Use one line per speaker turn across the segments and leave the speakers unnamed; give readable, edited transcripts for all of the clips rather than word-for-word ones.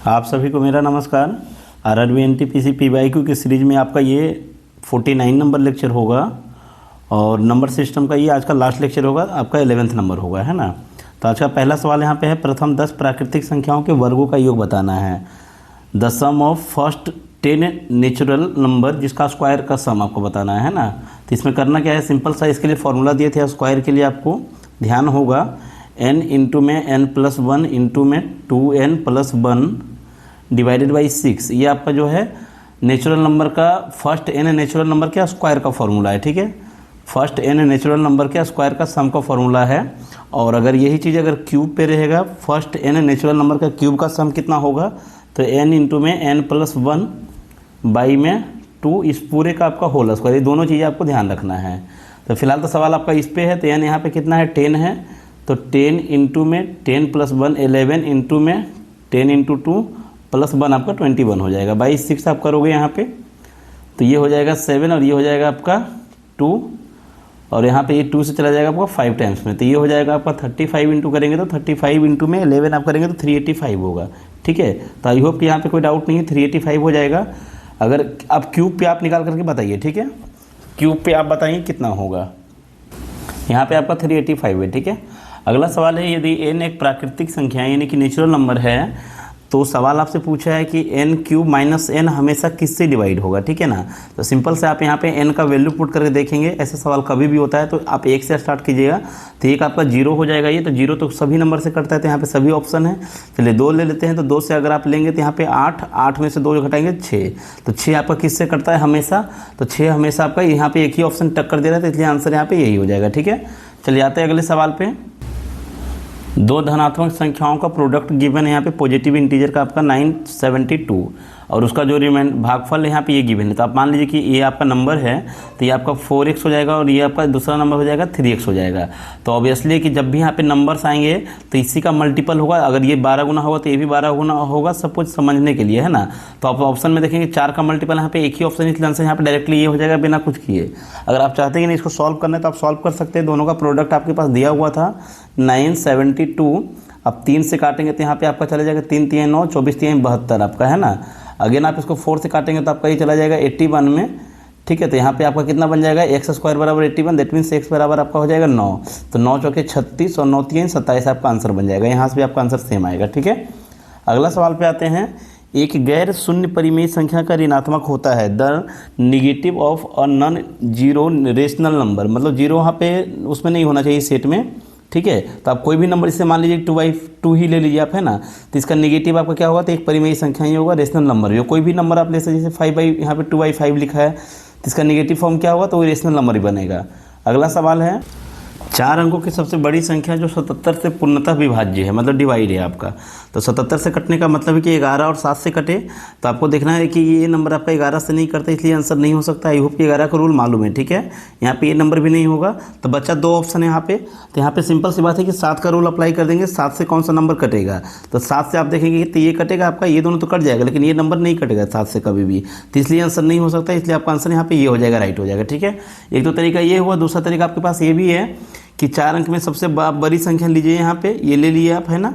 आप सभी को मेरा नमस्कार। आरआरबी एनटीपीसी पीवाईक्यू की सीरीज में आपका ये 49 नंबर लेक्चर होगा और नंबर सिस्टम का ये आज का लास्ट लेक्चर होगा, आपका 11th नंबर होगा, है ना। तो आज का पहला सवाल यहाँ पे है, प्रथम 10 प्राकृतिक संख्याओं के वर्गों का योग बताना है। The sum of first 10 natural number, जिसका स्क्वायर का सम आपको बताना है ना। तो इसमें करना क्या है, सिंपल सा इसके लिए फॉर्मूला दिए थे। स्क्वायर के लिए आपको ध्यान होगा n इंटू में n+1 इंटू में 2n+1 डिवाइडेड बाई 6। ये आपका जो है नेचुरल नंबर का फर्स्ट n नेचुरल नंबर के स्क्वायर का फॉर्मूला है, ठीक है। फर्स्ट n नेचुरल नंबर के स्क्वायर का सम का फॉर्मूला है। और अगर यही चीज़ अगर क्यूब पे रहेगा, फर्स्ट n नेचुरल नंबर का क्यूब का सम कितना होगा, तो n इंटू में n+1 बाई में 2, इस पूरे का आपका होल स्क्वायर। ये दोनों चीज़ें आपको ध्यान रखना है। तो फिलहाल तो सवाल आपका इस पे है, तो n यहाँ पे कितना है, 10 है। तो 10 इंटू में 10+1 11 इंटू में 10 इंटू 2 +1 आपका 21 हो जाएगा। बाई 6 आप करोगे यहाँ पे, तो ये हो जाएगा 7 और ये हो जाएगा आपका 2, और यहाँ पे ये 2 से चला जाएगा आपका 5 टाइम्स में, तो ये हो जाएगा आपका 35 इंटू करेंगे तो 35 इंटू में 11 आप करेंगे तो 385 होगा, ठीक है। तो आई होप कि यहाँ पे कोई डाउट नहीं है, 385 हो जाएगा। अगर आप क्यूब पे आप निकाल करके बताइए, ठीक है। क्यूब पे आप बताइए कितना होगा। यहाँ पे आपका 385 है, ठीक है। अगला सवाल है, यदि n एक प्राकृतिक संख्या यानी कि नेचुरल नंबर है, तो सवाल आपसे पूछा है कि n³ माइनस n हमेशा किससे डिवाइड होगा, ठीक है ना। तो सिंपल से आप यहाँ पे n का वैल्यू पुट करके देखेंगे। ऐसा सवाल कभी भी होता है तो आप 1 से स्टार्ट कीजिएगा, तो एक आपका 0 हो जाएगा। ये तो 0 तो सभी नंबर से कटता है, तो यहाँ पे सभी ऑप्शन है। चलिए 2 ले लेते हैं, तो 2 से अगर आप लेंगे तो यहाँ पे 8 में से 2 घटाएंगे 6, तो 6 आपका किससे कटता है हमेशा, तो 6 हमेशा आपका यहाँ पे एक ही ऑप्शन टक्कर दे रहा है, तो इसलिए आंसर यहाँ पे यही हो जाएगा, ठीक है। चलिए आते हैं अगले सवाल पे। 2 धनात्मक संख्याओं का प्रोडक्ट गिवन है यहाँ पे, पॉजिटिव इंटीजर का आपका 972, और उसका जो भागफल यहाँ पे ये गिवन है। तो आप मान लीजिए कि ये आपका नंबर है, तो ये आपका 4x हो जाएगा और ये आपका दूसरा नंबर हो जाएगा 3x हो जाएगा। तो ऑब्वियसली कि जब भी यहाँ पे नंबर्स आएंगे तो इसी का मल्टीपल होगा। अगर ये 12 गुना होगा तो ये भी 12 गुना होगा, सब कुछ समझने के लिए, है ना। तो आप ऑप्शन में देखेंगे 4 का मल्टीपल यहाँ पे एक ही ऑप्शन, इसलिए आंसर यहाँ पे डायरेक्टली ये हो जाएगा बिना कुछ किए। अगर आप चाहते हैं कि इसको सॉल्व करना है तो आप सॉल्व कर सकते हैं। दोनों का प्रोडक्ट आपके पास दिया हुआ था 972। अब 3 से काटेंगे तो यहाँ पे आपका चला जाएगा 3 3 9, 24 3 72 आपका, है ना। अगेन आप इसको 4 से काटेंगे तो आपका ये चला जाएगा 81 में, ठीक है। तो यहाँ पे आपका कितना बन जाएगा, x² बराबर 81, दैट मीन्स x बराबर आपका हो जाएगा 9। तो 9 चौके 36 और 9 3 27 आपका आंसर बन जाएगा। यहाँ से भी आपका आंसर सेम आएगा, ठीक है। अगला सवाल पे आते हैं। एक गैर शून्य परिमेय संख्या का ऋणात्मक होता है the negative of a non zero rational number, मतलब जीरो वहाँ पे उसमें नहीं होना चाहिए सेट में, ठीक है। तो आप कोई भी नंबर इससे मान लीजिए 2/2 ही ले लीजिए आप, है ना। तो इसका नेगेटिव आपका क्या होगा, तो एक परिमेय संख्या ही होगा, रेशनल नंबर ही। कोई भी नंबर आप ले सकते, जैसे 5 यहाँ पे 2/5 लिखा है, तो इसका नेगेटिव फॉर्म क्या होगा, तो वो रेशनल नंबर ही बनेगा। अगला सवाल है, 4 अंकों की सबसे बड़ी संख्या जो 77 से पूर्णतः विभाज्य है, मतलब डिवाइड है आपका। तो 77 से कटने का मतलब है कि 11 और 7 से कटे। तो आपको देखना है कि ये नंबर आपका 11 से नहीं करता, इसलिए आंसर नहीं हो सकता। आई होप कि 11 का रूल मालूम है, ठीक है। यहाँ पे ये नंबर भी नहीं होगा, तो बच्चा 2 ऑप्शन है यहाँ पे। तो यहाँ पे सिंपल सी बात है कि 7 का रूल अप्लाई कर देंगे। 7 से कौन सा नंबर कटेगा, तो 7 से आप देखेंगे तो ये कटेगा आपका, ये दोनों तो कट जाएगा, लेकिन ये नंबर नहीं कटेगा 7 से कभी भी, तो इसलिए आंसर नहीं हो सकता। इसलिए आपका आंसर यहाँ पे ये हो जाएगा, राइट हो जाएगा, ठीक है। एक तो तरीका ये हुआ। दूसरा तरीका आपके पास ये भी है कि 4 अंक में सबसे बड़ी संख्या लीजिए, यहाँ पे ये ले लिए आप, है ना,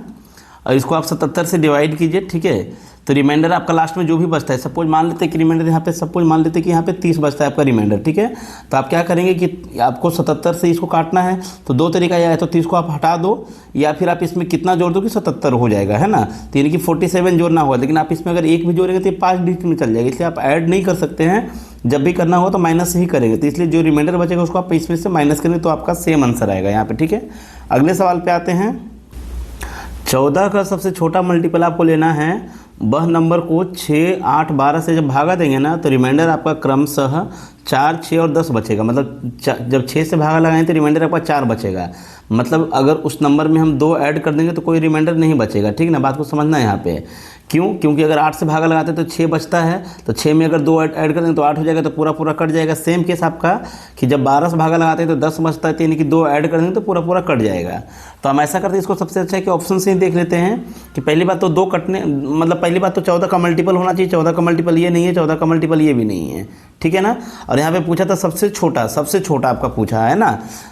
और इसको आप 77 से डिवाइड कीजिए, ठीक है। तो रिमाइंडर आपका लास्ट में जो भी बचता है, सपोज मान लेते हैं कि रिमाइंडर यहाँ पे, सपोज मान लेते हैं कि यहाँ पे 30 बचता है आपका रिमाइंडर, ठीक है। तो आप क्या करेंगे कि आपको 77 से इसको काटना है, तो 2 तरीका यह है, तो 30 को आप हटा दो, या फिर आप इसमें कितना जोड़ दो कि 77 हो जाएगा, है ना। तो यानी कि 47 जोड़ना होगा, लेकिन आप इसमें अगर 1 भी जोड़ेंगे तो ये 5 डिजिट में चल जाएगा, इसलिए आप ऐड नहीं कर सकते हैं। जब भी करना हो तो माइनस ही करेंगे, तो इसलिए जो रिमाइंडर बचेगा उसको आप इसमें से माइनस करेंगे, तो आपका सेम आंसर आएगा यहाँ पे, ठीक है। अगले सवाल पे आते हैं। 14 का सबसे छोटा मल्टीपल आपको लेना है। वह नंबर को 6 8 12 से जब भागा देंगे ना, तो रिमाइंडर आपका क्रमशः 4 6 और 10 बचेगा। मतलब जब 6 से भागा लगाएं तो रिमाइंडर आपका 4 बचेगा। मतलब अगर उस नंबर में हम 2 ऐड कर देंगे तो कोई रिमाइंडर नहीं बचेगा, ठीक ना। बात को समझना है यहाँ पे। क्यों, क्योंकि अगर 8 से भागा लगाते हैं तो 6 बचता है, तो 6 में अगर 2 ऐड कर देंगे तो 8 हो जाएगा, तो पूरा कट जाएगा। सेम केस आपका कि जब 12 से भागा लगाते हैं तो 10 बचता है, यानी कि 2 ऐड कर देंगे तो पूरा कट जाएगा। तो हम ऐसा करते हैं, इसको सबसे अच्छा है कि ऑप्शन से ही देख लेते हैं कि पहली बात तो 2 कटने, मतलब पहली बात तो 14 का मल्टीपल होना चाहिए, 14 का मल्टीपल ये नहीं है, 14 का मल्टीपल ये भी नहीं है, ठीक है ना। और यहाँ पे पूछा था सबसे छोटा आपका पूछा है ना।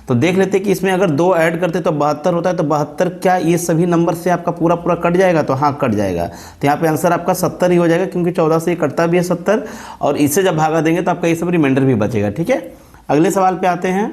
तो देख लेते कि इसमें अगर 2 ऐड करते तो 72 होता है, तो 72 क्या ये सभी नंबर से आपका पूरा कट जाएगा? तो हाँ कट जाएगा। तो यहाँ पे आंसर आपका 70 ही हो जाएगा, क्योंकि 14 से ये कटता भी है 70, और इससे जब भागा देंगे तो आपका ये सब रिमाइंडर भी बचेगा, ठीक है। अगले सवाल पे आते हैं।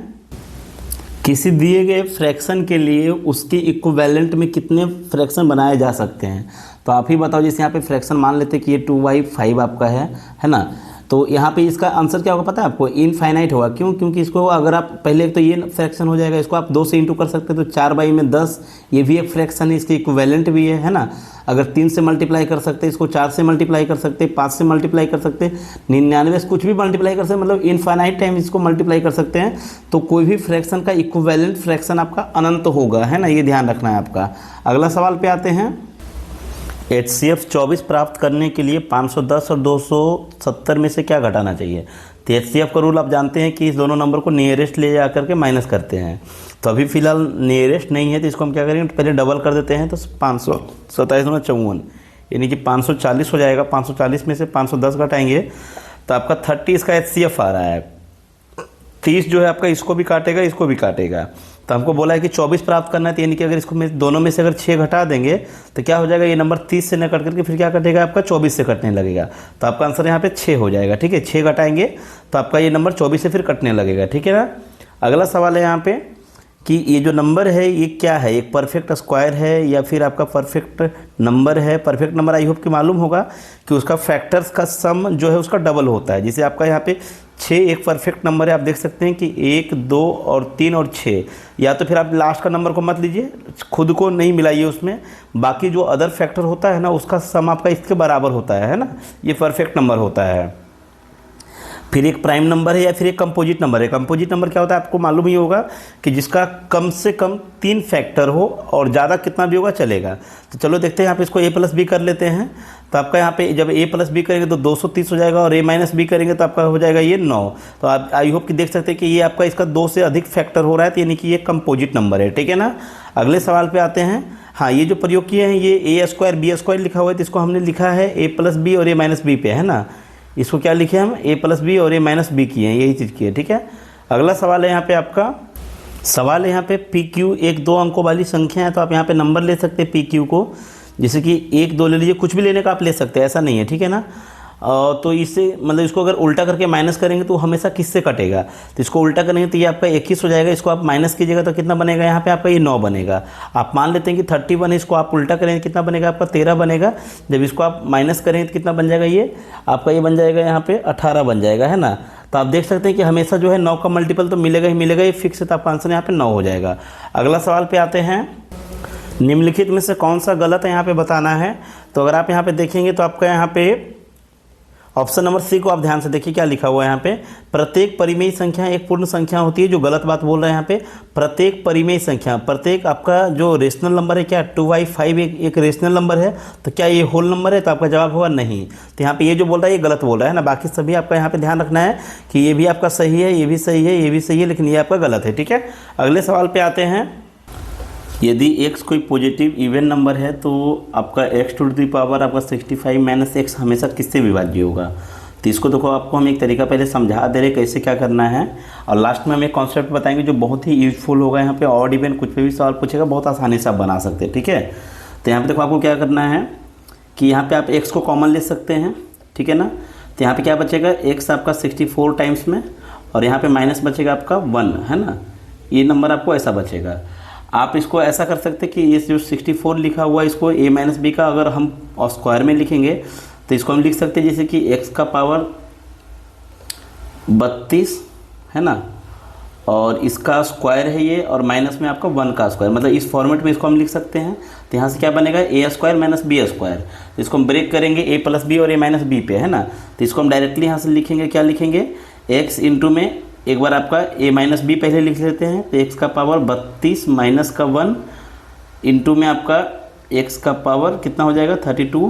किसी दिए गए फ्रैक्शन के लिए उसके इक्विवेलेंट में कितने फ्रैक्शन बनाए जा सकते हैं? तो आप ही बताओ। जैसे यहाँ पे फ्रैक्शन मान लेते हैं कि ये 2/5 आपका है ना। तो यहाँ पे इसका आंसर क्या होगा पता है आपको? इनफाइनाइट होगा। क्यों? क्योंकि इसको अगर आप पहले तो ये फ्रैक्शन हो जाएगा, इसको आप 2 से इंटू कर सकते हैं, तो 4/10 ये भी एक फ्रैक्शन है, इसके इक्विवेलेंट भी है ना। अगर 3 से मल्टीप्लाई कर सकते हैं, इसको 4 से मल्टीप्लाई कर सकते हैं, 5 से मल्टीप्लाई कर सकते हैं, 99 से कुछ भी मल्टीप्लाई कर सकते हैं, मतलब इनफाइनाइट टाइम इसको मल्टीप्लाई कर सकते हैं। तो कोई भी फ्रैक्शन का इक्विवेलेंट फ्रैक्शन आपका अनंत होगा, है ना, ये ध्यान रखना है आपका। अगला सवाल पे आते हैं। HCF 24 प्राप्त करने के लिए 510 और 270 में से क्या घटाना चाहिए? तो HCF का रूल आप जानते हैं कि इस दोनों नंबर को नियरेस्ट ले जा करके माइनस करते हैं। तो अभी फिलहाल नियरेस्ट नहीं है, तो इसको हम क्या करेंगे, पहले डबल कर देते हैं। तो 527 यानी कि 540 हो जाएगा। 540 में से 510 घटाएंगे तो आपका 30 इसका HCF आ रहा है। 30 जो है आपका इसको भी काटेगा, इसको भी काटेगा। तो हमको बोला है कि 24 प्राप्त करना है, तो यानी कि अगर इसको दोनों में से अगर 6 घटा देंगे तो क्या हो जाएगा, ये नंबर 30 से न कट करके फिर क्या कटेगा आपका 24 से कटने लगेगा। तो आपका आंसर यहाँ पे 6 हो जाएगा, ठीक है। 6 घटाएंगे तो आपका ये नंबर 24 से फिर कटने लगेगा, ठीक है ना। अगला सवाल है यहाँ पे कि ये जो नंबर है ये क्या है, एक परफेक्ट स्क्वायर है या फिर आपका परफेक्ट नंबर है। परफेक्ट नंबर आई होप कि मालूम होगा कि उसका फैक्टर्स का सम जो है उसका डबल होता है। जैसे आपका यहाँ पे 6 एक परफेक्ट नंबर है, आप देख सकते हैं कि 1, 2 और 3 और 6। या तो फिर आप लास्ट का नंबर को मत लीजिए, खुद को नहीं मिलाइए उसमें, बाकी जो अदर फैक्टर होता है ना उसका सम आपका इसके बराबर होता है ना, ये परफेक्ट नंबर होता है। फिर एक प्राइम नंबर है या फिर एक कंपोजिट नंबर है। कंपोजिट नंबर क्या होता है आपको मालूम ही होगा कि जिसका कम से कम 3 फैक्टर हो और ज़्यादा कितना भी होगा चलेगा। तो चलो देखते हैं, यहाँ पे इसको a+b कर लेते हैं। तो आपका यहाँ पे जब a+b करेंगे तो 230 हो जाएगा, और a-b करेंगे तो आपका हो जाएगा ये 9। तो आप आई होप कि देख सकते हैं कि ये आपका इसका 2 से अधिक फैक्टर हो रहा है, तो यानी कि ये कंपोजिट नंबर है, ठीक है ना। अगले सवाल पे आते हैं। हाँ, ये जो प्रयोग किए हैं ये a² b² लिखा हुआ है, तो इसको हमने लिखा है a+b और a-b पे, है ना। इसको क्या लिखे हम a+b और a-b किए हैं, यही चीज़ की है, ठीक है। अगला सवाल है यहाँ पे आपका सवाल है यहाँ पे PQ 1-2 अंकों वाली संख्या है। तो आप यहाँ पे नंबर ले सकते हैं PQ को, जैसे कि 1-2 ले लीजिए, कुछ भी लेने का आप ले सकते हैं, ऐसा नहीं है, ठीक है ना। तो इससे मतलब इसको अगर उल्टा करके माइनस करेंगे तो हमेशा किससे कटेगा, तो इसको उल्टा करेंगे तो ये आपका 21 हो जाएगा। इसको आप माइनस कीजिएगा तो कितना बनेगा, यहाँ पे आपका ये 9 बनेगा। आप मान लेते हैं कि 31 है, इसको आप उल्टा करेंगे कितना बनेगा आपका 13 बनेगा। जब इसको आप माइनस करेंगे तो कितना बन जाएगा, ये आपका ये बन जाएगा यहाँ पे 18 बन जाएगा, है ना। तो आप देख सकते हैं कि हमेशा जो है 9 का मल्टीपल तो मिलेगा ही मिलेगा, ये फिक्स है। तो आपका आंसर यहाँ पे 9 हो जाएगा। अगला सवाल पे आते हैं। निम्नलिखित में से कौन सा गलत है यहाँ पे बताना है। तो अगर आप यहाँ पे देखेंगे तो आपका यहाँ पे ऑप्शन नंबर सी को आप ध्यान से देखिए क्या लिखा हुआ है यहाँ पे। प्रत्येक परिमेय संख्या एक पूर्ण संख्या होती है। जो गलत बात बोल रहे हैं यहाँ पे, प्रत्येक परिमेय संख्या, प्रत्येक आपका जो रेशनल नंबर है क्या 2/5 एक रेशनल नंबर है, तो क्या ये होल नंबर है, तो आपका जवाब होगा नहीं। तो यहाँ पे ये जो बोल रहा है ये गलत बोल रहा है ना। बाकी सभी आपका यहाँ पे ध्यान रखना है कि ये भी आपका सही है, ये भी सही है, ये भी सही है, लेकिन ये आपका गलत है, ठीक है। अगले सवाल पे आते हैं। यदि x कोई पॉजिटिव इवन नंबर है तो आपका x⁴ आपका 65 - x हमेशा किससे विभाज्य होगा। तो इसको देखो, आपको हम एक तरीका पहले समझा दे रहे कैसे क्या करना है, और लास्ट में हम एक कॉन्सेप्ट बताएंगे जो बहुत ही यूजफुल होगा। यहाँ पे ऑड इवन कुछ भी सवाल पूछेगा बहुत आसानी से आप बना सकते हैं, ठीक है। तो यहाँ पे देखो आपको क्या करना है कि यहाँ पे आप x को कॉमन ले सकते हैं, ठीक है ना। तो यहाँ पे क्या बचेगा, x आपका 64 टाइम्स में, और यहाँ पे माइनस बचेगा आपका 1, है ना। ये नंबर आपको ऐसा बचेगा। आप इसको ऐसा कर सकते हैं कि ये जो 64 लिखा हुआ है इसको a-b का अगर हम स्क्वायर में लिखेंगे तो इसको हम लिख सकते हैं जैसे कि x का पावर 32, है ना, और इसका स्क्वायर है ये, और माइनस में आपका 1 का स्क्वायर, मतलब इस फॉर्मेट में इसको हम लिख सकते हैं। तो यहाँ से क्या बनेगा, a² - b²। तो इसको हम ब्रेक करेंगे a+b और a-b पे, है ना। तो इसको हम डायरेक्टली यहाँ से लिखेंगे, क्या लिखेंगे, x इंटू में एक बार आपका a-b पहले लिख लेते हैं। तो x का पावर 32 माइनस का 1 इंटू में आपका x का पावर कितना हो जाएगा 32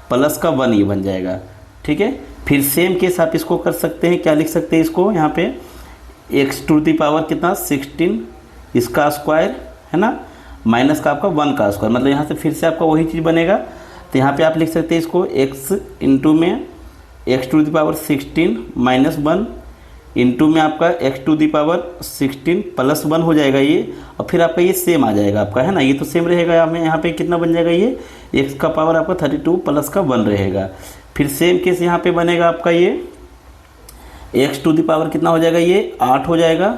प्लस का 1 ये बन जाएगा, ठीक है। फिर सेम केस आप इसको कर सकते हैं, क्या लिख सकते हैं इसको, यहाँ पे x⁴ कितना 16 इसका स्क्वायर, है ना, माइनस का आपका 1 का स्क्वायर, मतलब यहाँ से फिर से आपका वही चीज़ बनेगा। तो यहाँ पे आप लिख सकते हैं इसको x इंटू में x⁻16 माइनस 1 इंटू में आपका x⁻16 प्लस 1 हो जाएगा ये, और फिर आपका ये सेम आ जाएगा आपका, है ना। ये तो सेम रहेगा, हमें यहाँ पे कितना बन जाएगा, ये x का पावर आपका 32 प्लस का 1 रहेगा। फिर सेम केस यहाँ पे बनेगा आपका ये x⁻ कितना हो जाएगा, ये 8 हो जाएगा,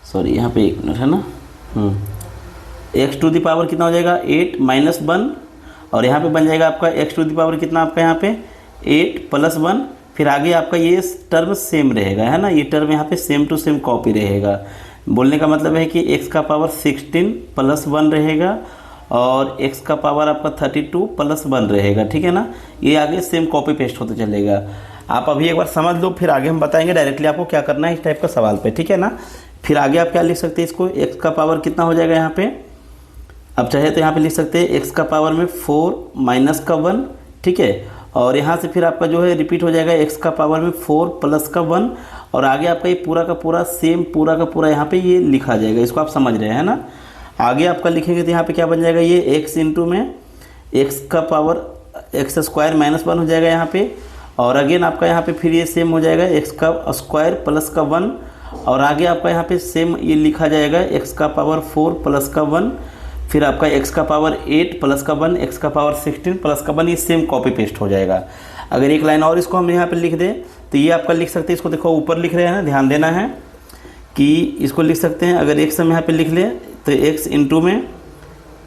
सॉरी यहाँ पे 1 मिनट है ना, x⁻ कितना हो जाएगा 8 माइनस 1, और यहाँ पे बन जाएगा आपका x⁻ कितना आपका यहाँ पे 8 प्लस 1। फिर आगे आपका ये टर्म सेम रहेगा, है ना, ये टर्म यहाँ पे सेम टू सेम कॉपी रहेगा। बोलने का मतलब है कि x का पावर 16 प्लस 1 रहेगा और x का पावर आपका 32 प्लस 1 रहेगा, ठीक है ना। ये आगे सेम कॉपी पेस्ट होते चलेगा। आप अभी एक बार समझ लो, फिर आगे हम बताएंगे डायरेक्टली आपको क्या करना है इस टाइप का सवाल पे, ठीक है ना। फिर आगे आप क्या लिख सकते हैं, इसको x का पावर कितना हो जाएगा यहाँ पे, अब चाहे तो यहाँ पे लिख सकते हैं x का पावर में 4 माइनस का 1, ठीक है। और यहाँ से फिर आपका जो है रिपीट हो जाएगा x का पावर में 4 प्लस का 1, और आगे आपका ये पूरा का पूरा सेम पूरा का पूरा यहाँ पे ये लिखा जाएगा। इसको आप समझ रहे हैं ना। आगे आपका लिखेंगे तो यहाँ पे क्या बन जाएगा, ये x इंटू में x का पावर x² माइनस 1 हो जाएगा यहाँ पे, और अगेन आपका यहाँ पे फिर ये सेम हो जाएगा x का स्क्वायर प्लस का 1, और आगे आपका यहाँ पे सेम ये लिखा जाएगा x का पावर 4 प्लस का 1, फिर आपका x का पावर 8 प्लस का 1, x का पावर 16 प्लस का 1, ये सेम कॉपी पेस्ट हो जाएगा। अगर एक लाइन और इसको हम यहाँ पे लिख दें तो ये आपका लिख सकते हैं, इसको देखो ऊपर लिख रहे हैं ना, ध्यान देना है कि इसको लिख सकते हैं, अगर x हम यहाँ पे लिख लें तो x इंटू में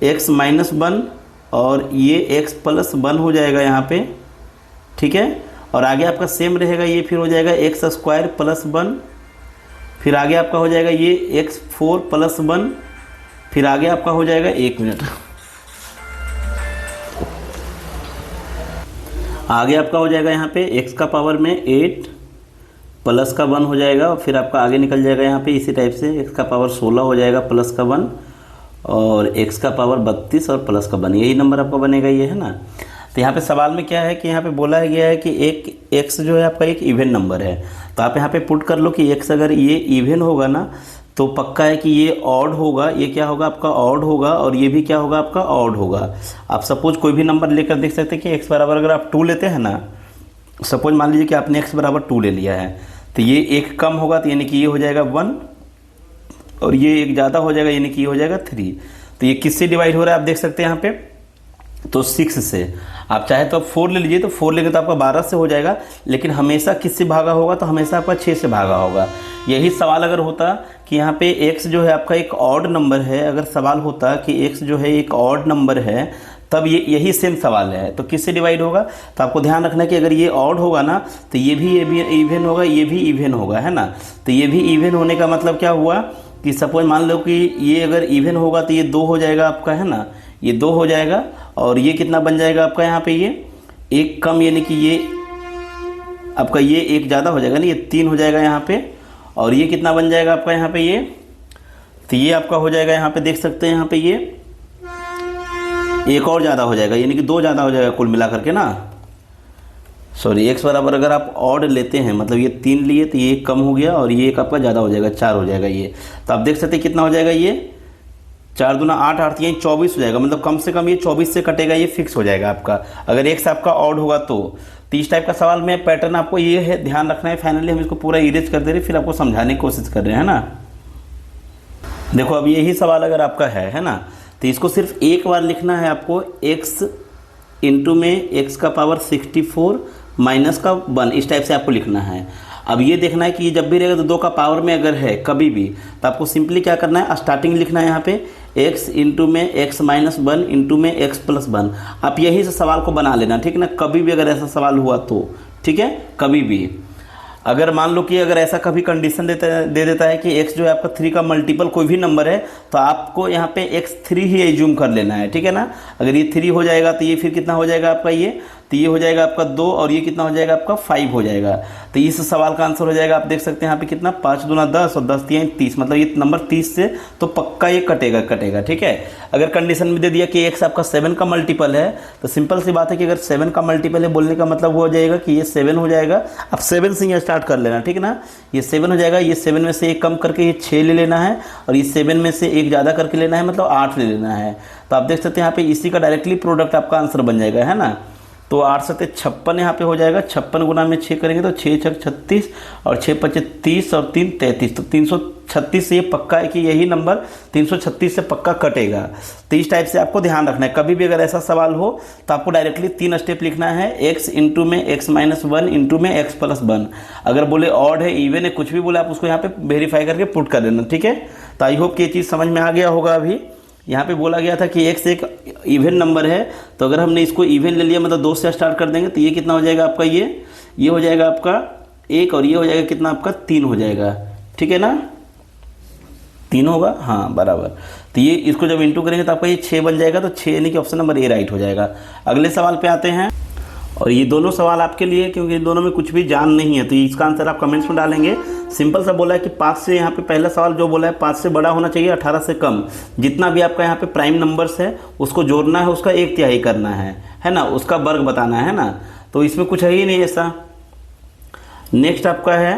x माइनस 1 और ये x प्लस 1 हो जाएगा यहाँ पे, ठीक है। और आगे आपका सेम रहेगा, ये फिर हो जाएगा x² प्लस 1, फिर आगे आपका हो जाएगा ये x4 प्लस 1, फिर आगे आपका हो जाएगा 1 मिनट, आगे आपका हो जाएगा यहाँ पे x का पावर में 8 प्लस का 1 हो जाएगा, और फिर आपका आगे निकल जाएगा यहाँ पे इसी टाइप से x का पावर 16 हो जाएगा प्लस का 1, और x का पावर 32 और प्लस का 1, यही नंबर आपका बनेगा, ये है ना। तो यहाँ पे सवाल में क्या है कि यहाँ पे बोला गया है कि एक x जो है आपका एक इवन नंबर है, तो आप यहाँ पे पुट कर लो कि x अगर ये इवन होगा ना तो पक्का है कि ये ऑड होगा, ये क्या होगा आपका ऑड होगा, और ये भी क्या होगा आपका ऑड होगा। आप सपोज कोई भी नंबर लेकर देख सकते हैं कि x बराबर अगर आप 2 लेते हैं ना, सपोज मान लीजिए कि आपने x बराबर 2 ले लिया है, तो ये एक कम होगा तो यानी कि ये हो जाएगा 1, और ये एक ज़्यादा हो जाएगा यानी कि ये हो जाएगा 3। तो ये किससे डिवाइड हो रहा है आप देख सकते हैं यहाँ पे, तो 6 से। आप चाहे तो आप 4 ले लीजिए, तो 4 लेंगे तो आपका 12 से हो जाएगा, लेकिन हमेशा किससे भागा होगा, तो हमेशा आपका 6 से भागा होगा। यही सवाल अगर होता कि यहाँ पे x जो है आपका एक ऑड नंबर है, अगर सवाल होता कि x जो है एक ऑड नंबर है, तब ये यही सेम सवाल है, तो किससे डिवाइड होगा, तो आपको ध्यान रखना है कि अगर ये ऑड होगा ना तो ये भी इवन होगा, ये भी इवन होगा, है ना। तो ये भी इवन होने का मतलब क्या हुआ कि सपोज मान लो कि ये अगर इवन होगा तो ये 2 हो जाएगा आपका, है ना, ये 2 हो जाएगा, और ये कितना बन जाएगा आपका यहाँ पे, ये एक कम यानी कि ये आपका ये एक ज़्यादा हो जाएगा ना, ये 3 हो जाएगा यहाँ पे, और ये कितना बन जाएगा आपका यहाँ पे ये, तो ये आपका हो जाएगा यहाँ पे देख सकते हैं यहाँ पे ये एक और ज़्यादा हो जाएगा, यानी कि 2 ज़्यादा हो जाएगा कुल मिला करके ना। सॉरी, x बराबर अगर आप ऑड लेते हैं मतलब ये 3 लिए तो ये 1 कम हो गया, और ये एक आपका ज़्यादा हो जाएगा, 4 हो जाएगा ये। तो आप देख सकते हैं कितना हो जाएगा ये 4 दूना 8, 8 यही 24 हो जाएगा, मतलब कम से कम ये 24 से कटेगा, ये फिक्स हो जाएगा आपका अगर x आपका ऑड होगा तो। इस टाइप का सवाल में पैटर्न आपको ये है ध्यान रखना है। फाइनली हम इसको पूरा इरेज कर दे रहे, फिर आपको समझाने की कोशिश कर रहे हैं ना। देखो अब यही सवाल अगर आपका है ना, तो इसको सिर्फ एक बार लिखना है आपको, x इंटू में x का पावर 64 माइनस का 1, इस टाइप से आपको लिखना है। अब ये देखना है कि जब भी रहेगा तो 2 का पावर में अगर है कभी भी, तो आपको सिंपली क्या करना है, स्टार्टिंग लिखना है यहाँ पे x इंटू में x माइनस 1 इंटू में x प्लस 1। आप यही से सवाल को बना लेना, ठीक है ना, कभी भी अगर ऐसा सवाल हुआ तो, ठीक है। कभी भी अगर मान लो कि अगर ऐसा कभी कंडीशन दे देता है कि x जो है आपका 3 का मल्टीपल कोई भी नंबर है, तो आपको यहाँ पे x3 ही एज्यूम कर लेना है, ठीक है ना। अगर ये 3 हो जाएगा तो ये फिर कितना हो जाएगा आपका ये, तो ये हो जाएगा आपका 2 और ये कितना हो जाएगा आपका 5 हो जाएगा। तो इस सवाल का आंसर हो जाएगा, आप देख सकते हैं यहाँ पे कितना 5 दूना 10 और 10 तिहाई 30, मतलब ये नंबर 30 से तो पक्का ये कटेगा। ठीक है, अगर कंडीशन में दे दिया कि x आपका 7 का मल्टीपल है तो सिंपल सी बात है कि अगर 7 का मल्टीपल है बोलने का मतलब वो हो जाएगा कि ये 7 हो जाएगा। अब 7 से यहाँ स्टार्ट कर लेना, ठीक है ना, ये 7 हो जाएगा, ये 7 में से 1 कम करके ये 6 ले लेना है और ये 7 में से 1 ज़्यादा करके लेना है, मतलब 8 ले लेना है। तो आप देख सकते हैं यहाँ पे इसी का डायरेक्टली प्रोडक्ट आपका आंसर बन जाएगा, है ना। तो 8 7 56 यहाँ पे हो जाएगा, 56 गुना में 6 करेंगे तो 6 6 36 और 6 5 30 और 3 33, तो 336 से ये पक्का है कि यही नंबर 336 से पक्का कटेगा। तो इस टाइप से आपको ध्यान रखना है, कभी भी अगर ऐसा सवाल हो तो आपको डायरेक्टली 3 स्टेप लिखना है, x इंटू में x माइनस 1 इंटू में x प्लस 1। अगर बोले ऑड है, इवन है, कुछ भी बोले आप उसको यहाँ पे वेरीफाई करके पुट कर देना, ठीक है। तो आई होप कि ये चीज़ समझ में आ गया होगा। अभी यहाँ पे बोला गया था कि x एक इवन नंबर है, तो अगर हमने इसको इवन ले लिया मतलब 2 से स्टार्ट कर देंगे तो ये कितना हो जाएगा आपका, ये हो जाएगा आपका 1 और ये हो जाएगा कितना आपका 3 हो जाएगा, ठीक है ना, 3 होगा, हाँ बराबर। तो ये इसको जब इंटू करेंगे तो आपका ये 6 बन जाएगा, तो 6 यानी कि ऑप्शन नंबर ए राइट हो जाएगा। अगले सवाल पे आते हैं, और ये दोनों सवाल आपके लिए, क्योंकि इन दोनों में कुछ भी जान नहीं है तो इसका आंसर आप कमेंट्स में डालेंगे। सिंपल सा बोला है कि 5 से, यहाँ पे पहला सवाल जो बोला है 5 से बड़ा होना चाहिए 18 से कम, जितना भी आपका यहाँ पे प्राइम नंबर्स है उसको जोड़ना है, उसका 1 तिहाई करना है ना, उसका वर्ग बताना है ना। तो इसमें कुछ है ही नहीं ऐसा। नेक्स्ट आपका है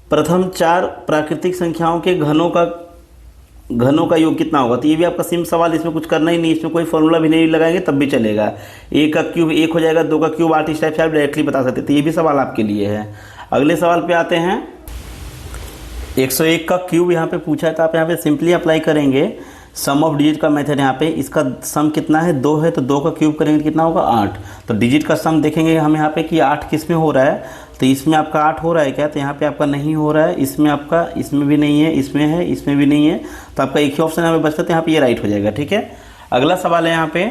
प्रथम 4 प्राकृतिक संख्याओं के घनों का योग कितना होगा। तो ये भी आपका सिंपल सवाल, इसमें कुछ करना ही नहीं, इसमें कोई फॉर्मूला भी नहीं लगाएंगे तब भी चलेगा। 1 का क्यूब 1 हो जाएगा, 2 का क्यूब 8, इस टाइप से आप डायरेक्टली बता सकते हैं। तो ये भी सवाल आपके लिए है। अगले सवाल पे आते हैं, 101 का क्यूब यहाँ पे पूछा है, तो आप यहाँ पे सिंपली अप्लाई करेंगे सम ऑफ डिजिट का मेथड। यहाँ पे इसका सम कितना है, 2 है, तो 2 का क्यूब करेंगे कितना होगा 8। तो डिजिट का सम देखेंगे हम यहाँ पे कि 8 किस में हो रहा है, तो इसमें आपका 8 हो रहा है क्या, तो यहाँ पे आपका नहीं हो रहा है, इसमें आपका, इसमें भी नहीं है, इसमें है, इसमें भी नहीं है, तो आपका एक ही ऑप्शन यहाँ पे बचता है, यहाँ पे ये राइट हो जाएगा, ठीक है। अगला सवाल है यहाँ पे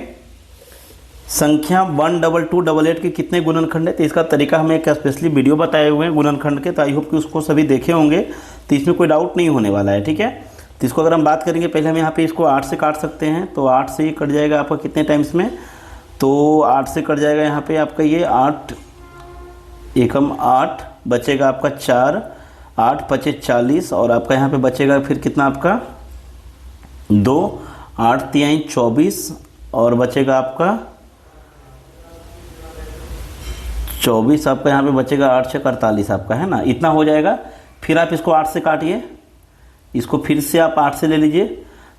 संख्या 12288 के कितने गुणनखंड है। तो इसका तरीका हमें एक स्पेशली वीडियो बताए हुए हैं गुणनखंड के, तो आई होप कि उसको सभी देखे होंगे, तो इसमें कोई डाउट नहीं होने वाला है, ठीक है। तो इसको अगर हम बात करेंगे, पहले हम यहाँ पे इसको 8 से काट सकते हैं, तो 8 से ये कट जाएगा आपका कितने टाइम्स में, तो 8 से कट जाएगा यहाँ पे आपका ये 8 एकम 8, बचेगा आपका 4, 8 पचे 40 और आपका यहाँ पे बचेगा फिर कितना आपका 2, 8 तिहाई 24 और बचेगा आपका 24, आपका यहाँ पे बचेगा 8 6 48 आपका, है ना, इतना हो जाएगा। फिर आप इसको 8 से काटिए, इसको फिर से आप 8 से ले लीजिए,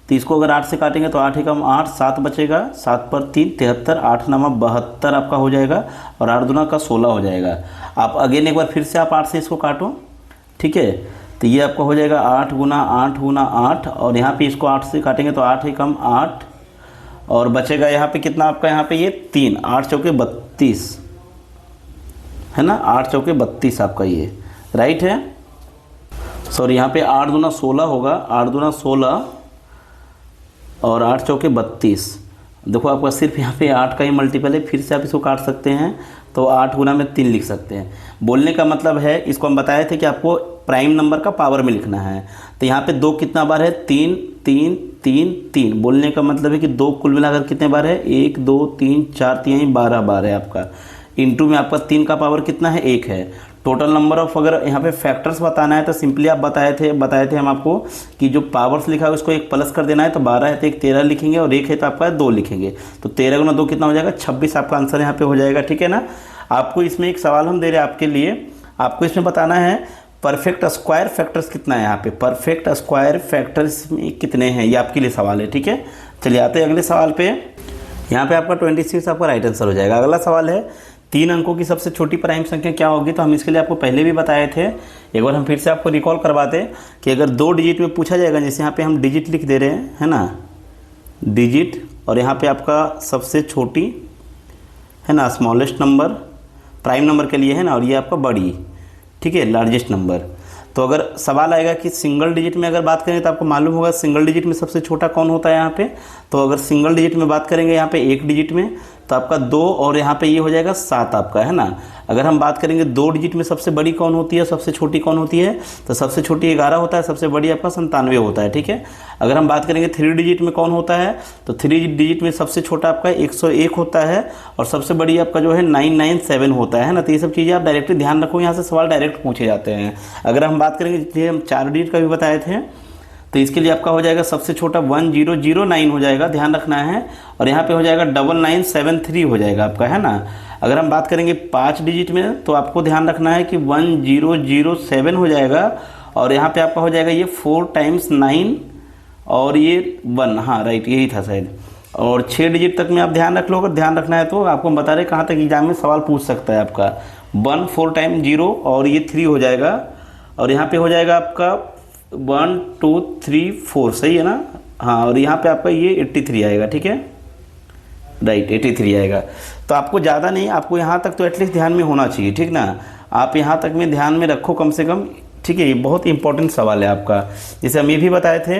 तो इसको अगर 8 से काटेंगे तो 8 एकम 8, 7 बचेगा, 7 पर 3 73, 8 9 72 आपका हो जाएगा और 8 दूना का 16 हो जाएगा। आप अगेन एक बार फिर से आप 8 से इसको काटो, ठीक है, तो ये आपका हो जाएगा 8 गुना 8 गुना 8 और यहाँ पे इसको 8 से काटेंगे तो 8 एकम 8 और बचेगा यहाँ पे कितना आपका, यहाँ पे ये 3, 8 चौके 32, है ना, 8 चौके 32 आपका ये राइट है। सॉरी, यहाँ पे 8 दूना 16 होगा, 8 दूना 16 और 8 चौके 32। देखो आपका सिर्फ यहाँ पे 8 का ही मल्टीपल है, फिर से आप इसको काट सकते हैं तो 8 गुना में 3 लिख सकते हैं। बोलने का मतलब है, इसको हम बताए थे कि आपको प्राइम नंबर का पावर में लिखना है, तो यहाँ पे 2 कितना बार है, 3 3 3 3। बोलने का मतलब है कि 2 कुल मिलाकर कितने बार है, 1 2 3 4 तिहाई 12 बार है आपका। इंटू में आपका 3 का पावर कितना है, 1 है। टोटल नंबर ऑफ, अगर यहाँ पे फैक्टर्स बताना है तो सिंपली आप बताए थे हम आपको कि जो पावर्स लिखा है उसको 1 प्लस कर देना है, तो 12 है तो 1 13 लिखेंगे और 1 है तो आपका 2 लिखेंगे, तो 13 गुना 2 कितना हो जाएगा, 26 आपका आंसर यहाँ पे हो जाएगा, ठीक है ना। आपको इसमें एक सवाल हम दे रहे हैं आपके लिए, आपको इसमें बताना है परफेक्ट स्क्वायर फैक्टर्स कितना है, यहाँ पे परफेक्ट स्क्वायर फैक्टर्स में कितने हैं, ये आपके लिए सवाल है, ठीक है। चलिए आते हैं अगले सवाल पे। यहाँ पे आपका 26 आपका राइट आंसर हो जाएगा। अगला सवाल है 3 अंकों की सबसे छोटी प्राइम संख्या क्या होगी। तो हम इसके लिए आपको पहले भी बताए थे, एक बार हम फिर से आपको रिकॉल करवाते कि अगर 2 डिजिट में पूछा जाएगा, जैसे यहाँ पे हम डिजिट लिख दे रहे हैं, है ना, डिजिट, और यहाँ पे आपका सबसे छोटी, है ना, स्मॉलेस्ट नंबर प्राइम नंबर के लिए है ना, और ये आपका बड़ी, ठीक है, लार्जेस्ट नंबर। तो अगर सवाल आएगा कि सिंगल डिजिट में अगर बात करें तो आपको मालूम होगा सिंगल डिजिट में सबसे छोटा कौन होता है यहाँ पे। तो अगर सिंगल डिजिट में बात करेंगे यहाँ पे 1 डिजिट में, तो आपका 2 और यहाँ पे ये हो जाएगा 7 आपका, है ना। अगर हम बात करेंगे 2 डिजिट में सबसे बड़ी कौन होती है, सबसे छोटी कौन होती है, तो सबसे छोटी 11 होता है, सबसे बड़ी आपका 97 होता है, ठीक है। अगर हम बात करेंगे 3 डिजिट में कौन होता है, तो 3 डिजिट में सबसे छोटा आपका 101 होता है और सबसे बड़ी आपका जो है 997 होता है ना। तो ये सब चीज़ें आप डायरेक्टली ध्यान रखो, यहाँ से सवाल डायरेक्ट पूछे जाते हैं। अगर हम बात करेंगे जितने हम 4 डिजिट का भी बताए थे, तो इसके लिए आपका हो जाएगा सबसे छोटा 1009 हो जाएगा, ध्यान रखना है। और यहाँ पे हो जाएगा 9973 हो जाएगा आपका, है ना। अगर हम बात करेंगे 5 डिजिट में, तो आपको ध्यान रखना है कि 1007 हो जाएगा और यहाँ पे आपका हो जाएगा ये 4 टाइम्स 9 और ये 1, हाँ राइट यही था शायद। और 6 डिजिट तक में आप ध्यान रख लो, अगर ध्यान रखना है तो आपको बता रहे कहाँ तक एग्जाम में सवाल पूछ सकता है आपका। 1 4 टाइम 0 और ये 3 हो जाएगा और यहाँ पे हो जाएगा आपका 1 2 3 4, सही है ना। हाँ, और यहाँ पे आपका ये 83 आएगा, ठीक है राइट 83 आएगा। तो आपको ज़्यादा नहीं, आपको यहाँ तक तो एटलीस्ट ध्यान में होना चाहिए, ठीक ना। आप यहाँ तक में ध्यान में रखो कम से कम, ठीक है। ये बहुत इंपॉर्टेंट सवाल है आपका। जैसे हम ये भी बताए थे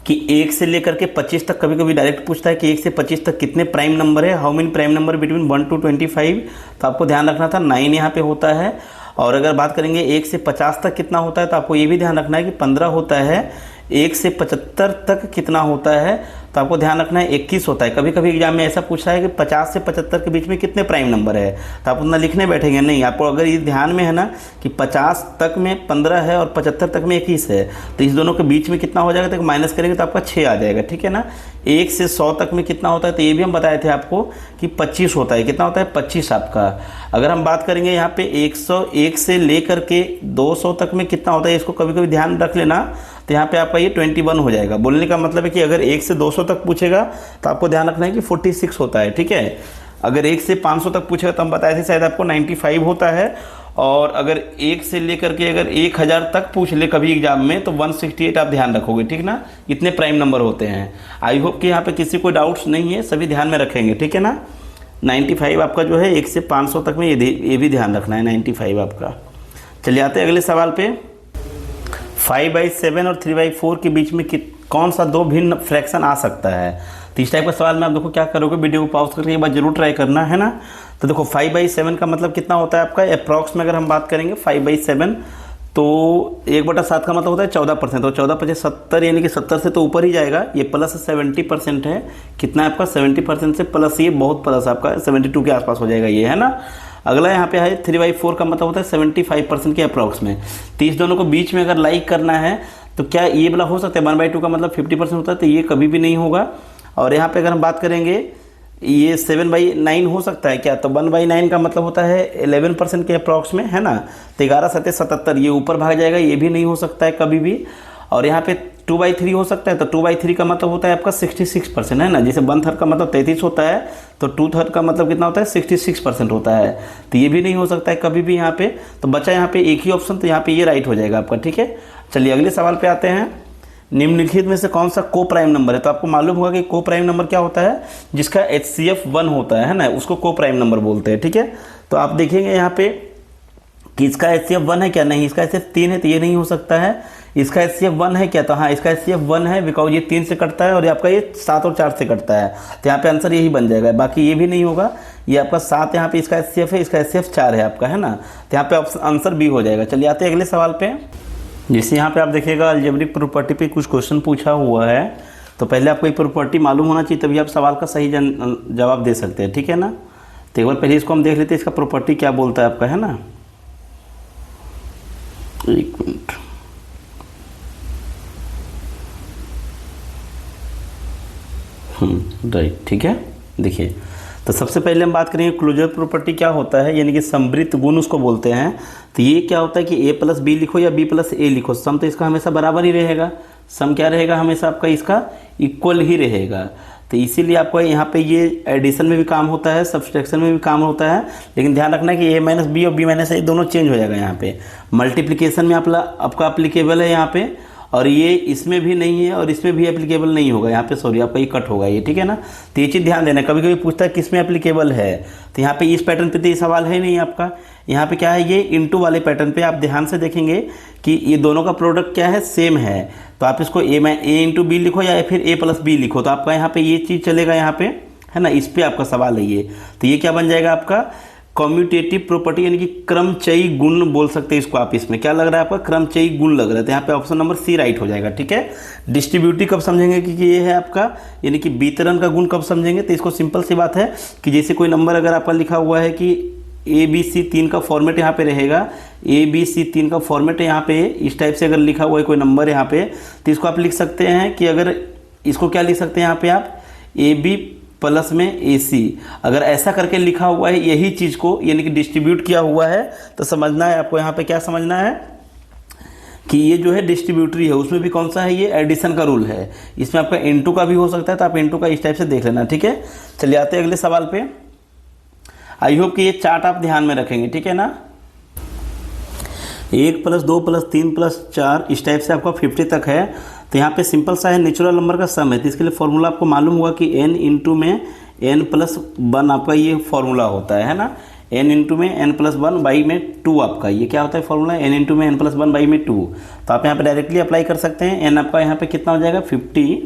कि 1 से लेकर के 25 तक कभी कभी डायरेक्ट पूछता है कि 1 से 25 तक कितने प्राइम नंबर है, how many prime number between 1 to 25। तो आपको ध्यान रखना था 9 यहाँ पे होता है। और अगर बात करेंगे 1 से 50 तक कितना होता है, तो आपको ये भी ध्यान रखना है कि 15 होता है। 1 से 75 तक कितना होता है, तो आपको ध्यान रखना है 21 होता है। कभी कभी एग्जाम में ऐसा पूछा है कि 50 से 75 के बीच में कितने प्राइम नंबर है, तो आप उतना लिखने बैठेंगे नहीं। आपको अगर ये ध्यान में है ना कि 50 तक में 15 है और 75 तक में 21 है, तो इस दोनों के बीच में कितना हो जाएगा, तो माइनस करेंगे तो आपका 6 आ जाएगा, ठीक है ना। 1 से 100 तक में कितना होता है, तो ये भी हम बताए थे आपको कि 25 होता है। कितना होता है, 25 आपका। अगर हम बात करेंगे यहाँ पे 101 से लेकर के 200 तक में कितना होता है, इसको कभी कभी ध्यान रख लेना। तो यहाँ पे आपका ये 21 हो जाएगा। बोलने का मतलब है कि अगर 1 से 200 तक पूछेगा तो आपको ध्यान रखना है कि 46 होता है, ठीक है। अगर 1 से 500 तक पूछेगा तो हम बताए थे शायद आपको 95 होता है। और अगर 1 से लेकर के अगर 1000 तक पूछ ले कभी एग्जाम में, तो 168 आप ध्यान रखोगे, ठीक ना। इतने प्राइम नंबर होते हैं। आई होप कि यहाँ पे किसी को डाउट्स नहीं है, सभी ध्यान में रखेंगे, ठीक है ना। 95 आपका जो है 1 से 500 तक में ये भी ध्यान रखना है, 95 आपका। चलिए आते हैं अगले सवाल पे। 5/7 और 3/4 के बीच में कौन सा 2 भिन्न फ्रैक्शन आ सकता है। तो इस टाइप का सवाल में आप देखो क्या करोगे, वीडियो को पॉज करके एक बार जरूर ट्राई करना, है ना। तो देखो 5/7 का मतलब कितना होता है आपका, अप्रॉक्स में अगर हम बात करेंगे 5/7, तो 1/7 का मतलब होता है 14%। तो 14 × 70 यानी कि 70 से तो ऊपर ही जाएगा। ये प्लस 70% है। कितना है आपका, 70% से प्लस, ये बहुत प्लस आपका 72 के आसपास हो जाएगा ये, है ना। अगला यहाँ पे है 3/4 का मतलब होता है 75% के अप्रॉक्स में। तो इस दोनों को बीच में अगर लाइक करना है तो क्या ये वाला हो सकता है। 1/2 का मतलब 50% होता है, तो ये कभी भी नहीं होगा। और यहाँ पे अगर हम बात करेंगे ये 7/9 हो सकता है क्या, तो 1/9 का मतलब होता है 11% के अप्रॉक्स में, है ना। तो 11 7 77 ये ऊपर भाग जाएगा, ये भी नहीं हो सकता है कभी भी। और यहाँ पे 2/3 हो सकता है, तो 2/3 का मतलब होता है आपका 66%, है ना। जैसे 1/3 का मतलब 33 होता है, तो 2/3 का मतलब कितना होता है, 66% होता है। तो ये भी नहीं हो सकता है कभी भी यहाँ पे। तो बचा यहाँ पे एक ही ऑप्शन, तो यहाँ पे ये राइट हो जाएगा आपका, ठीक है। चलिए अगले सवाल पे आते हैं। निम्नलिखित में से कौन सा को प्राइम नंबर है। तो आपको मालूम होगा कि को प्राइम नंबर क्या होता है, जिसका HCF 1 होता है ना, उसको को प्राइम नंबर बोलते हैं, ठीक है। तो आप देखेंगे यहाँ पे कि इसका HCF 1 है क्या, नहीं। इसका HCF 3 है, तो ये नहीं हो सकता है। इसका HCF 1 है क्या, तो हाँ इसका HCF 1 है, बिकॉज ये 3 से कटता है और ये आपका ये 7 और 4 से कटता है। तो यहाँ पे आंसर यही बन जाएगा, बाकी ये भी नहीं होगा। ये आपका 7 यहाँ पे इसका HCF है, इसका HCF 4 है आपका, है ना। तो यहाँ पे आंसर बी हो जाएगा। चलिए आते हैं अगले सवाल पे। जैसे यहाँ पे आप देखिएगा अलजेब्रिक प्रॉपर्टी पे कुछ क्वेश्चन पूछा हुआ है, तो पहले आपको एक प्रॉपर्टी मालूम होना चाहिए, तभी आप सवाल का सही जवाब दे सकते हैं, ठीक है ना। तो एक बार पहले इसको हम देख लेते हैं, इसका प्रॉपर्टी क्या बोलता है आपका, है ना। एक मिनट, राइट, ठीक है। देखिए तो सबसे पहले हम बात करेंगे क्लोजर प्रॉपर्टी क्या होता है, यानी कि समृद्ध गुण उसको बोलते हैं। तो ये क्या होता है कि a+b लिखो या b+a लिखो, सम तो इसका हमेशा बराबर ही रहेगा। सम क्या रहेगा, हमेशा आपका इसका इक्वल ही रहेगा। तो इसीलिए आपको यहाँ पे ये एडिशन में भी काम होता है, सब्सट्रैक्शन में भी काम होता है। लेकिन ध्यान रखना है कि a-b और b-a दोनों चेंज हो जाएगा यहाँ पे। मल्टीप्लिकेशन में आपका अप्लीकेबल है यहाँ पे, और ये इसमें भी नहीं है और इसमें भी एप्लीकेबल नहीं होगा यहाँ पे, सॉरी आपका ये कट होगा ये, ठीक है ना। तो ये चीज़ ध्यान देना, कभी कभी पूछता है किस में एप्लीकेबल है। तो यहाँ पे इस पैटर्न पे तो ये सवाल है नहीं आपका। यहाँ पे क्या है, ये इनटू वाले पैटर्न पे आप ध्यान से देखेंगे कि ये दोनों का प्रोडक्ट क्या है, सेम है। तो आप इसको a × b लिखो या फिर a+b लिखो, तो आपका यहाँ पे ये चीज़ चलेगा यहाँ पे। है ना, इस पे आपका सवाल है ये। तो ये क्या बन जाएगा आपका कम्यूटेटिव प्रॉपर्टी, यानी कि क्रमचयी गुण बोल सकते हैं इसको आप। इसमें क्या लग रहा है आपका क्रमचयी गुण लग रहा है, तो यहाँ पे ऑप्शन नंबर सी राइट हो जाएगा। ठीक है, डिस्ट्रीब्यूटिव कब समझेंगे कि ये है आपका, यानी कि वितरण का गुण कब समझेंगे, तो इसको सिंपल सी बात है कि जैसे कोई नंबर अगर आपका लिखा हुआ है कि ABC 3 का फॉर्मेट यहाँ पे रहेगा, ABC 3 का फॉर्मेट यहाँ पे इस टाइप से अगर लिखा हुआ है कोई नंबर यहाँ पे, तो इसको आप लिख सकते हैं कि अगर इसको क्या लिख सकते हैं यहाँ पे आप AB प्लस में AC, अगर ऐसा करके लिखा हुआ है यही चीज़ को, यानी कि डिस्ट्रीब्यूट किया हुआ है, तो समझना है आपको यहाँ पे क्या समझना है कि ये जो है डिस्ट्रीब्यूटरी है, उसमें भी कौन सा है, ये एडिशन का रूल है। इसमें आपका इनटू का भी हो सकता है, तो आप इनटू का इस टाइप से देख लेना। ठीक है, चलिए आते हैं अगले सवाल पे। आई होप कि ये चार्ट आप ध्यान में रखेंगे। ठीक है ना, 1 + 2 + 3 + 4 इस टाइप से आपका 50 तक है। तो यहाँ पे सिंपल सा है, नेचुरल नंबर का सम है, तो इसके लिए फॉर्मूला आपको मालूम हुआ कि n इंटू में n + 1 आपका ये फॉर्मूला होता है ना, n इंटू में n + 1 बाई में 2 आपका ये क्या होता है फॉर्मूला, n इंटू में n + 1 बाई में 2। तो आप यहाँ पे डायरेक्टली अप्लाई कर सकते हैं। n आपका यहाँ पे कितना हो जाएगा 50,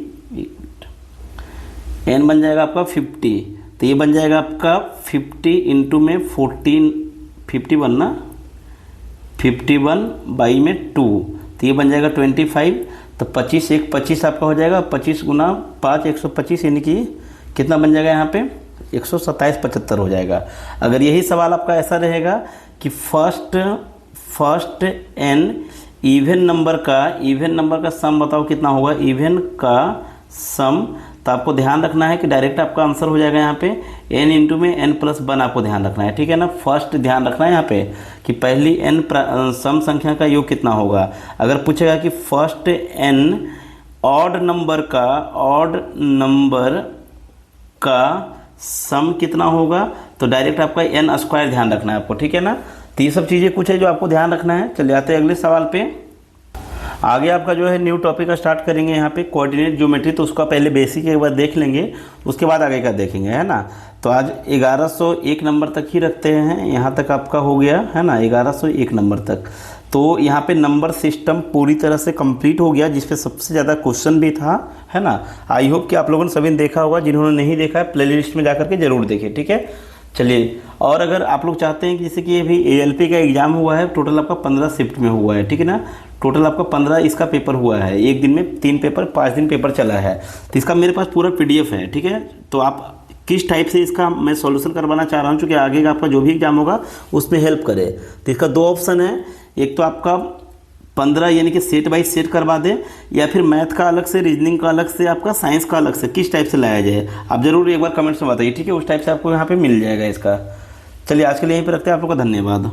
n बन जाएगा आपका 50, तो ये बन जाएगा आपका 50 इंटू में 14 51 ना, 51 बाई में 2, तो ये बन जाएगा 25। तो 25 1 25 आपका हो जाएगा, 25 गुना 5 125, यानी कि कितना बन जाएगा यहाँ पे 127 75 हो जाएगा। अगर यही सवाल आपका ऐसा रहेगा कि फर्स्ट n इवन नंबर का सम बताओ कितना होगा, इवन का सम, तो आपको ध्यान रखना है कि डायरेक्ट आपका आंसर हो जाएगा यहाँ पे n इंटू में n + 1 आपको ध्यान रखना है। ठीक है ना, फर्स्ट ध्यान रखना है यहाँ पे कि पहली n सम संख्या का योग कितना होगा। अगर पूछेगा कि फर्स्ट n ऑड नंबर का सम कितना होगा, तो डायरेक्ट आपका n² ध्यान रखना है आपको। ठीक है ना, तो ये सब चीज़ें कुछ है जो आपको ध्यान रखना है। चलिए आते हैं अगले सवाल पे। आगे आपका जो है न्यू टॉपिक का स्टार्ट करेंगे यहाँ पे कोऑर्डिनेट ज्योमेट्री, तो उसका पहले बेसिक एक बार देख लेंगे, उसके बाद आगे का देखेंगे, है ना। तो आज 1101 नंबर तक ही रखते हैं, यहाँ तक आपका हो गया है ना 1101 नंबर तक। तो यहाँ पे नंबर सिस्टम पूरी तरह से कंप्लीट हो गया, जिसपे सबसे ज़्यादा क्वेश्चन भी था, है ना। आई होप कि आप लोगों ने सभी ने देखा होगा, जिन्होंने नहीं देखा है प्ले लिस्ट में जा करके जरूर देखें। ठीक है, चलिए। और अगर आप लोग चाहते हैं कि जैसे कि अभी ALP का एग्ज़ाम हुआ है, टोटल आपका 15 शिफ्ट में हुआ है, ठीक है ना, टोटल आपका 15 इसका पेपर हुआ है, एक दिन में 3 पेपर 5 दिन पेपर चला है, तो इसका मेरे पास पूरा PDF है। ठीक है, तो आप किस टाइप से इसका मैं सॉल्यूशन करवाना चाह रहा हूँ, क्योंकि आगे का आपका जो भी एग्जाम होगा उसमें हेल्प करे। तो इसका 2 ऑप्शन है, एक तो आपका 15 यानी कि सेट बाई सेट करवा दें, या फिर मैथ का अलग से, रीजनिंग का अलग से, आपका साइंस का अलग से, किस टाइप से लाया जाए आप जरूर एक बार कमेंट्स में बताइए। ठीक है, उस टाइप से आपको यहाँ पे मिल जाएगा इसका। चलिए आज के लिए यहीं पे रखते हैं, आप लोग का धन्यवाद।